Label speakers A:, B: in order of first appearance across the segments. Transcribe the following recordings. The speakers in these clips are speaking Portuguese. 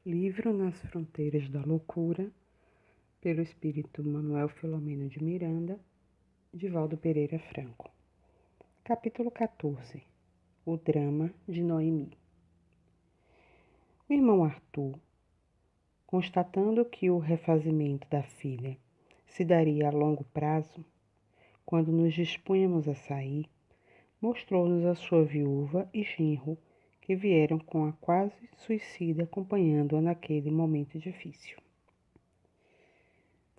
A: Livro Nas Fronteiras da Loucura, pelo espírito Manuel Filomeno de Miranda, de Valdo Pereira Franco. Capítulo 14. O drama de Noemi. O irmão Arthur, constatando que o refazimento da filha se daria a longo prazo, quando nos dispunhamos a sair, mostrou-nos a sua viúva e genro, que vieram com a quase suicida acompanhando-a naquele momento difícil.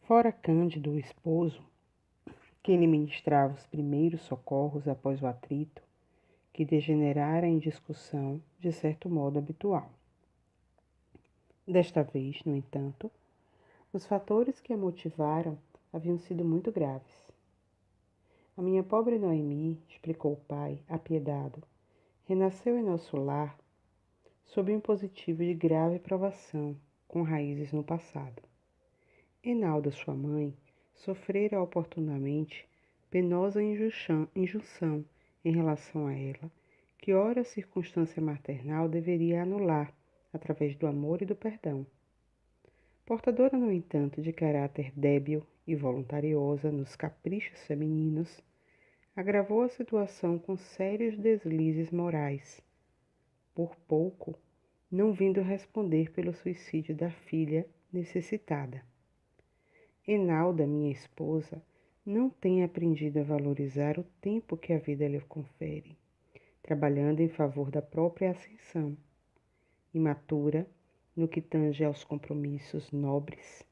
A: Fora Cândido, o esposo, que lhe ministrava os primeiros socorros após o atrito, que degenerara em discussão de certo modo habitual. Desta vez, no entanto, os fatores que a motivaram haviam sido muito graves. A minha pobre Noemi, explicou o pai, apiedado, renasceu em nosso lar sob um impositivo de grave provação, com raízes no passado. Enalda, sua mãe, sofrera oportunamente penosa injunção em relação a ela, que ora a circunstância maternal deveria anular, através do amor e do perdão. Portadora, no entanto, de caráter débil e voluntariosa nos caprichos femininos, agravou a situação com sérios deslizes morais, por pouco não vindo responder pelo suicídio da filha necessitada. Enalda, minha esposa, não tem aprendido a valorizar o tempo que a vida lhe confere, trabalhando em favor da própria ascensão. Imatura, no que tange aos compromissos nobres,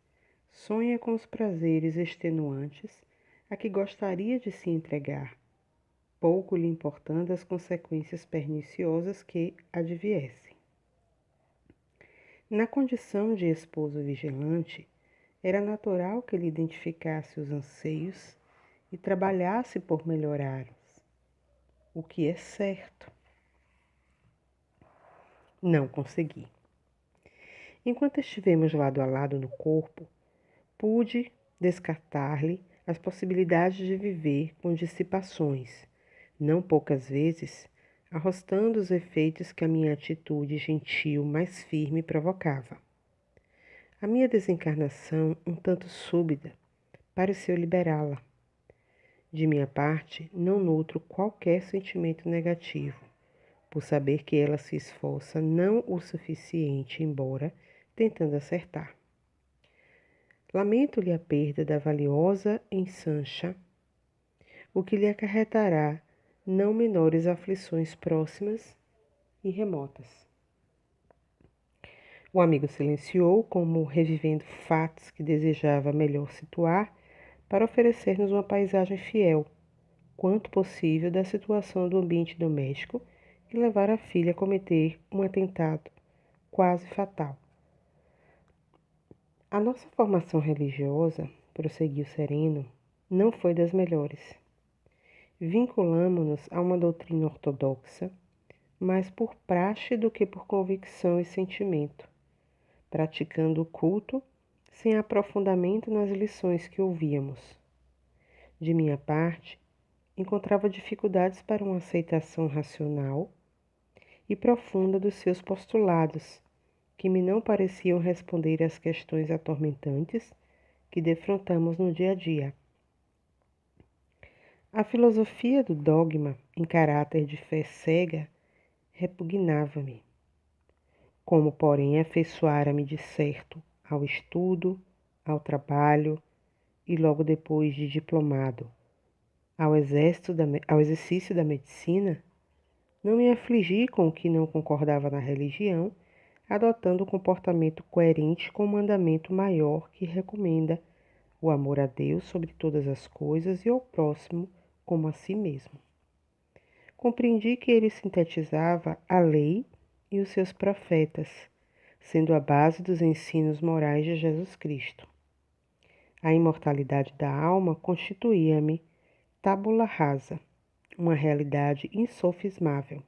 A: sonha com os prazeres extenuantes a que gostaria de se entregar, pouco lhe importando as consequências perniciosas que adviessem. Na condição de esposo vigilante, era natural que lhe identificasse os anseios e trabalhasse por melhorá-los, o que é certo. Não consegui. Enquanto estivemos lado a lado no corpo, pude descartar-lhe as possibilidades de viver com dissipações, não poucas vezes, arrostando os efeitos que a minha atitude gentil mais firme provocava. A minha desencarnação, um tanto súbita, pareceu liberá-la. De minha parte, não nutro qualquer sentimento negativo, por saber que ela se esforça não o suficiente, embora tentando acertar. Lamento-lhe a perda da valiosa ensancha, o que lhe acarretará não menores aflições próximas e remotas. O amigo silenciou, como revivendo fatos que desejava melhor situar, para oferecer-nos uma paisagem fiel, quanto possível, da situação do ambiente doméstico que levara a filha a cometer um atentado quase fatal. A nossa formação religiosa, prosseguiu sereno, não foi das melhores. Vinculamo-nos a uma doutrina ortodoxa, mais por praxe do que por convicção e sentimento, praticando o culto sem aprofundamento nas lições que ouvíamos. De minha parte, encontrava dificuldades para uma aceitação racional e profunda dos seus postulados, que me não pareciam responder às questões atormentantes que defrontamos no dia a dia. A filosofia do dogma, em caráter de fé cega, repugnava-me. Como, porém, afeiçoara-me de certo ao estudo, ao trabalho e, logo depois de diplomado, ao exercício da medicina, não me afligi com o que não concordava na religião, adotando o comportamento coerente com o mandamento maior que recomenda o amor a Deus sobre todas as coisas e ao próximo como a si mesmo. Compreendi que ele sintetizava a lei e os seus profetas, sendo a base dos ensinos morais de Jesus Cristo. A imortalidade da alma constituía-me tábula rasa, uma realidade insofismável.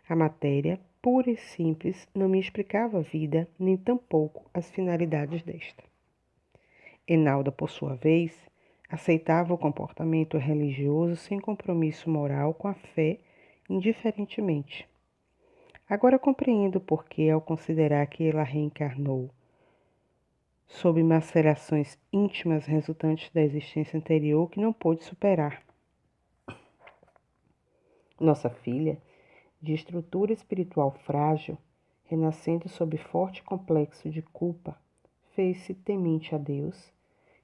A: A matéria, pura e simples, não me explicava a vida, nem tampouco as finalidades desta. Enalda, por sua vez, aceitava o comportamento religioso sem compromisso moral com a fé indiferentemente. Agora compreendo por que, ao considerar que ela reencarnou sob macerações íntimas resultantes da existência anterior que não pôde superar. Nossa filha, de estrutura espiritual frágil, renascendo sob forte complexo de culpa, fez-se temente a Deus,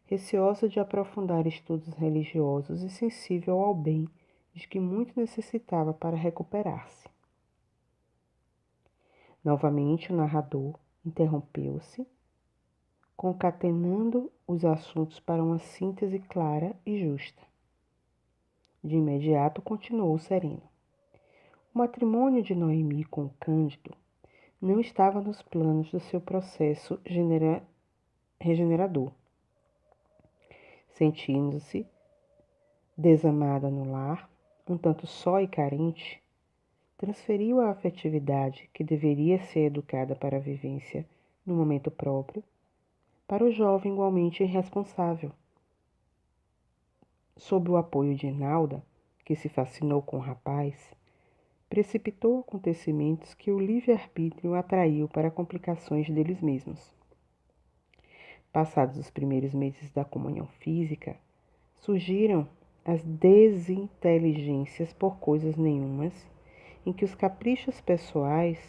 A: receosa de aprofundar estudos religiosos e sensível ao bem de que muito necessitava para recuperar-se. Novamente o narrador interrompeu-se, concatenando os assuntos para uma síntese clara e justa. De imediato continuou sereno. O matrimônio de Noemi com Cândido não estava nos planos do seu processo regenerador. Sentindo-se desamada no lar, um tanto só e carente, transferiu a afetividade que deveria ser educada para a vivência no momento próprio para o jovem igualmente irresponsável. Sob o apoio de Enalda, que se fascinou com o rapaz, precipitou acontecimentos que o livre-arbítrio atraiu para complicações deles mesmos. Passados os primeiros meses da comunhão física, surgiram as desinteligências por coisas nenhumas, em que os caprichos pessoais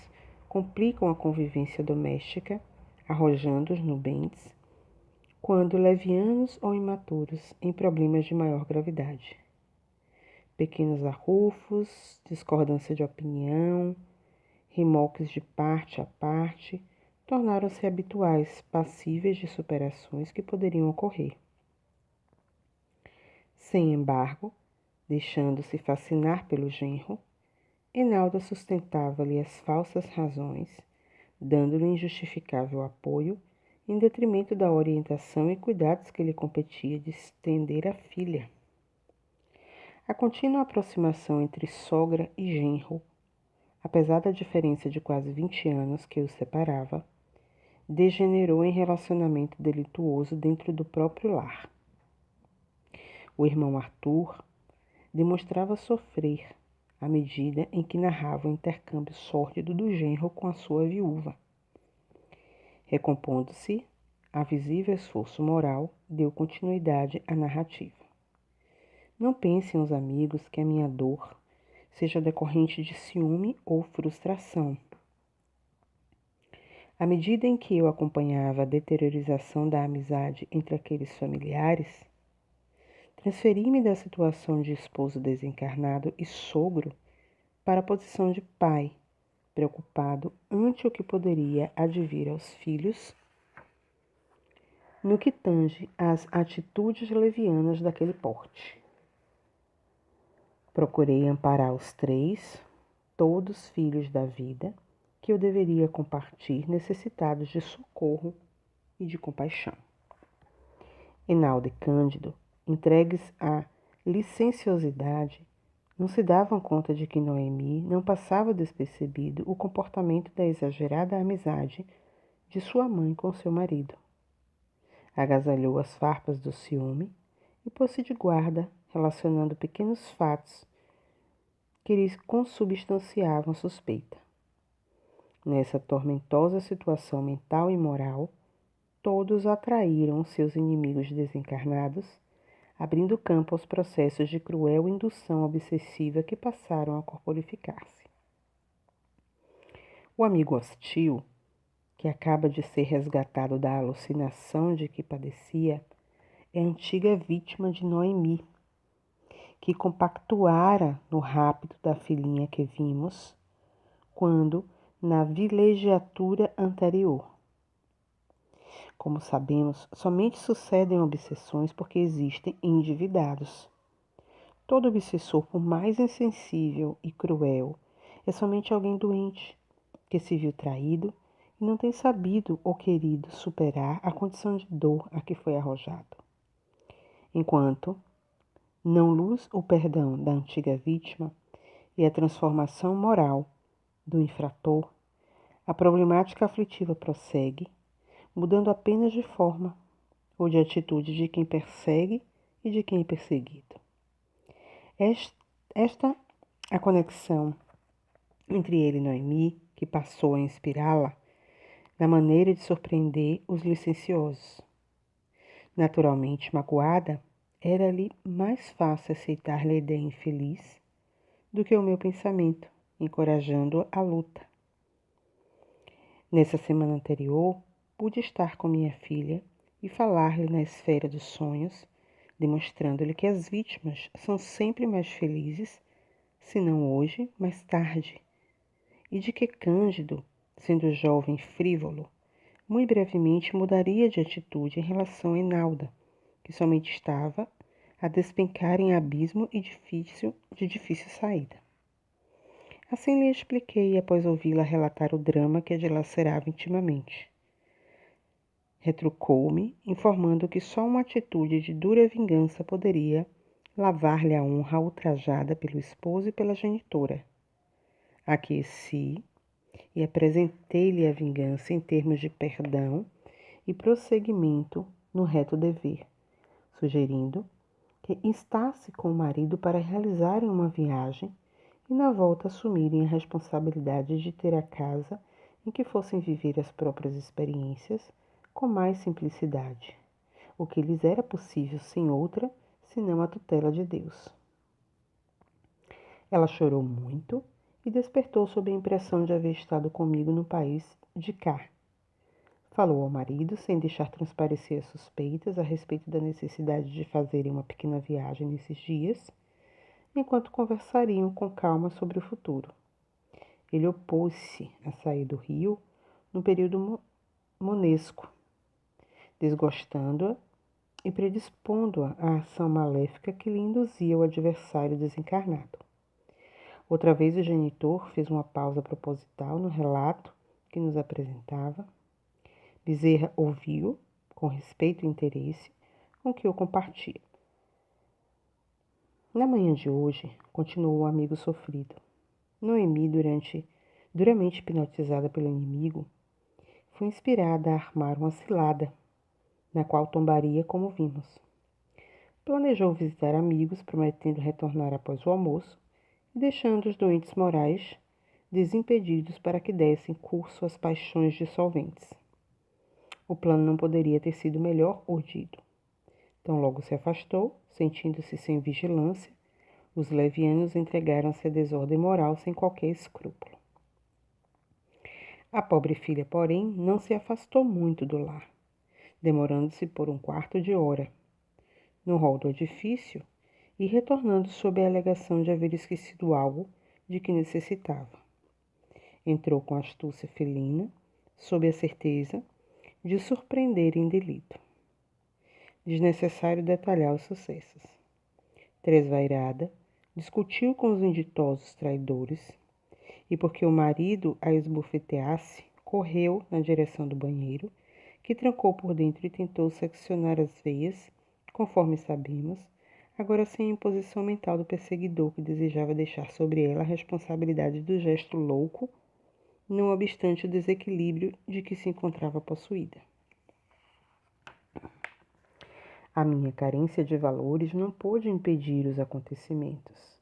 A: complicam a convivência doméstica, arrojando os nubentes, quando levianos ou imaturos, em problemas de maior gravidade. Pequenos arrufos, discordância de opinião, remolques de parte a parte, tornaram-se habituais, passíveis de superações que poderiam ocorrer. Sem embargo, deixando-se fascinar pelo genro, Enalda sustentava-lhe as falsas razões, dando-lhe injustificável apoio, em detrimento da orientação e cuidados que lhe competia de estender à filha. A contínua aproximação entre sogra e genro, apesar da diferença de quase 20 anos que os separava, degenerou em relacionamento delituoso dentro do próprio lar. O irmão Arthur demonstrava sofrer à medida em que narrava o intercâmbio sórdido do genro com a sua viúva. Recompondo-se a visível esforço moral, deu continuidade à narrativa. Não pensem os amigos que a minha dor seja decorrente de ciúme ou frustração. À medida em que eu acompanhava a deteriorização da amizade entre aqueles familiares, transferi-me da situação de esposo desencarnado e sogro para a posição de pai, preocupado ante o que poderia advir aos filhos no que tange às atitudes levianas daquele porte. Procurei amparar os três, todos filhos da vida, que eu deveria compartilhar necessitados de socorro e de compaixão. Enalda e Cândido, entregues à licenciosidade, não se davam conta de que Noemi não passava despercebido o comportamento da exagerada amizade de sua mãe com seu marido. Agasalhou as farpas do ciúme e pôs-se de guarda, relacionando pequenos fatos que lhes consubstanciavam suspeita. Nessa tormentosa situação mental e moral, todos atraíram seus inimigos desencarnados, abrindo campo aos processos de cruel indução obsessiva que passaram a corporificar-se. O amigo hostil, que acaba de ser resgatado da alucinação de que padecia, é a antiga vítima de Noemi, que compactuara no rapto da filhinha que vimos, quando na vilegiatura anterior. Como sabemos, somente sucedem obsessões porque existem endividados. Todo obsessor, por mais insensível e cruel, é somente alguém doente, que se viu traído e não tem sabido ou querido superar a condição de dor a que foi arrojado. Enquanto não luz o perdão da antiga vítima e a transformação moral do infrator, a problemática aflitiva prossegue, mudando apenas de forma ou de atitude de quem persegue e de quem é perseguido. Esta a conexão entre ele e Noemi, que passou a inspirá-la na maneira de surpreender os licenciosos. Naturalmente magoada, era-lhe mais fácil aceitar-lhe a ideia infeliz do que o meu pensamento, encorajando-a à luta. Nessa semana anterior, pude estar com minha filha e falar-lhe na esfera dos sonhos, demonstrando-lhe que as vítimas são sempre mais felizes, se não hoje, mais tarde, e de que Cândido, sendo jovem frívolo, muito brevemente mudaria de atitude em relação a Enalda, que somente estava a despencar em abismo e de difícil saída. Assim lhe expliquei após ouvi-la relatar o drama que a dilacerava intimamente. Retrucou-me, informando que só uma atitude de dura vingança poderia lavar-lhe a honra ultrajada pelo esposo e pela genitora. Aqueci e apresentei-lhe a vingança em termos de perdão e prosseguimento no reto dever, sugerindo que instasse com o marido para realizarem uma viagem e na volta assumirem a responsabilidade de ter a casa em que fossem viver as próprias experiências com mais simplicidade, o que lhes era possível sem outra, senão a tutela de Deus. Ela chorou muito e despertou sob a impressão de haver estado comigo no país de cá. Falou ao marido, sem deixar transparecer as suspeitas a respeito da necessidade de fazerem uma pequena viagem nesses dias, enquanto conversariam com calma sobre o futuro. Ele opôs-se a sair do Rio no período monesco, desgostando-a e predispondo-a à ação maléfica que lhe induzia o adversário desencarnado. Outra vez o genitor fez uma pausa proposital no relato que nos apresentava. Bezerra ouviu, com respeito e interesse, com que eu compartilho. Na manhã de hoje, continuou o amigo sofrido, Noemi, duramente hipnotizada pelo inimigo, foi inspirada a armar uma cilada, na qual tombaria como vimos. Planejou visitar amigos, prometendo retornar após o almoço e deixando os doentes morais desimpedidos para que dessem curso às paixões dissolventes. O plano não poderia ter sido melhor urdido. Tão logo se afastou, sentindo-se sem vigilância, os levianos entregaram-se à desordem moral sem qualquer escrúpulo. A pobre filha, porém, não se afastou muito do lar, demorando-se por um quarto de hora no hall do edifício e retornando sob a alegação de haver esquecido algo de que necessitava. Entrou com astúcia felina, sob a certeza de surpreender em delito. Desnecessário detalhar os sucessos. Tresvairada, discutiu com os inditosos traidores e, porque o marido a esbofeteasse, correu na direção do banheiro, que trancou por dentro e tentou seccionar as veias, conforme sabemos, agora sem a imposição mental do perseguidor que desejava deixar sobre ela a responsabilidade do gesto louco, não obstante o desequilíbrio de que se encontrava possuída. A minha carência de valores não pôde impedir os acontecimentos,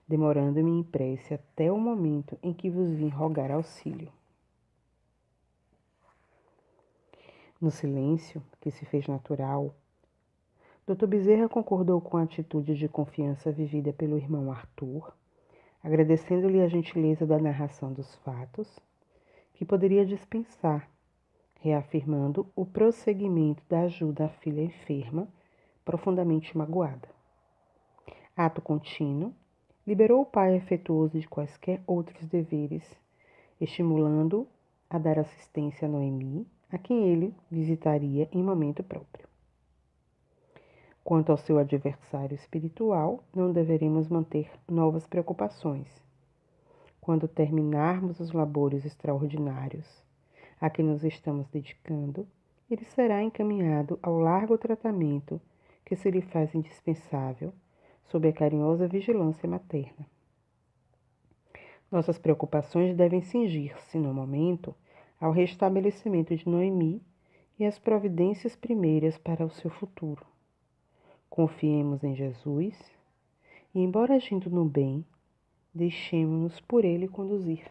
A: demorando-me em prece até o momento em que vos vim rogar auxílio. No silêncio, que se fez natural, Dr. Bezerra concordou com a atitude de confiança vivida pelo irmão Arthur, agradecendo-lhe a gentileza da narração dos fatos, que poderia dispensar, reafirmando o prosseguimento da ajuda à filha enferma, profundamente magoada. Ato contínuo, liberou o pai afetuoso de quaisquer outros deveres, estimulando-o a dar assistência a Noemi, a quem ele visitaria em momento próprio. Quanto ao seu adversário espiritual, não deveremos manter novas preocupações. Quando terminarmos os labores extraordinários a que nos estamos dedicando, ele será encaminhado ao largo tratamento que se lhe faz indispensável, sob a carinhosa vigilância materna. Nossas preocupações devem cingir-se, no momento, ao restabelecimento de Noemi e às providências primeiras para o seu futuro. Confiemos em Jesus e, embora agindo no bem, Deixemo-nos por ele conduzir.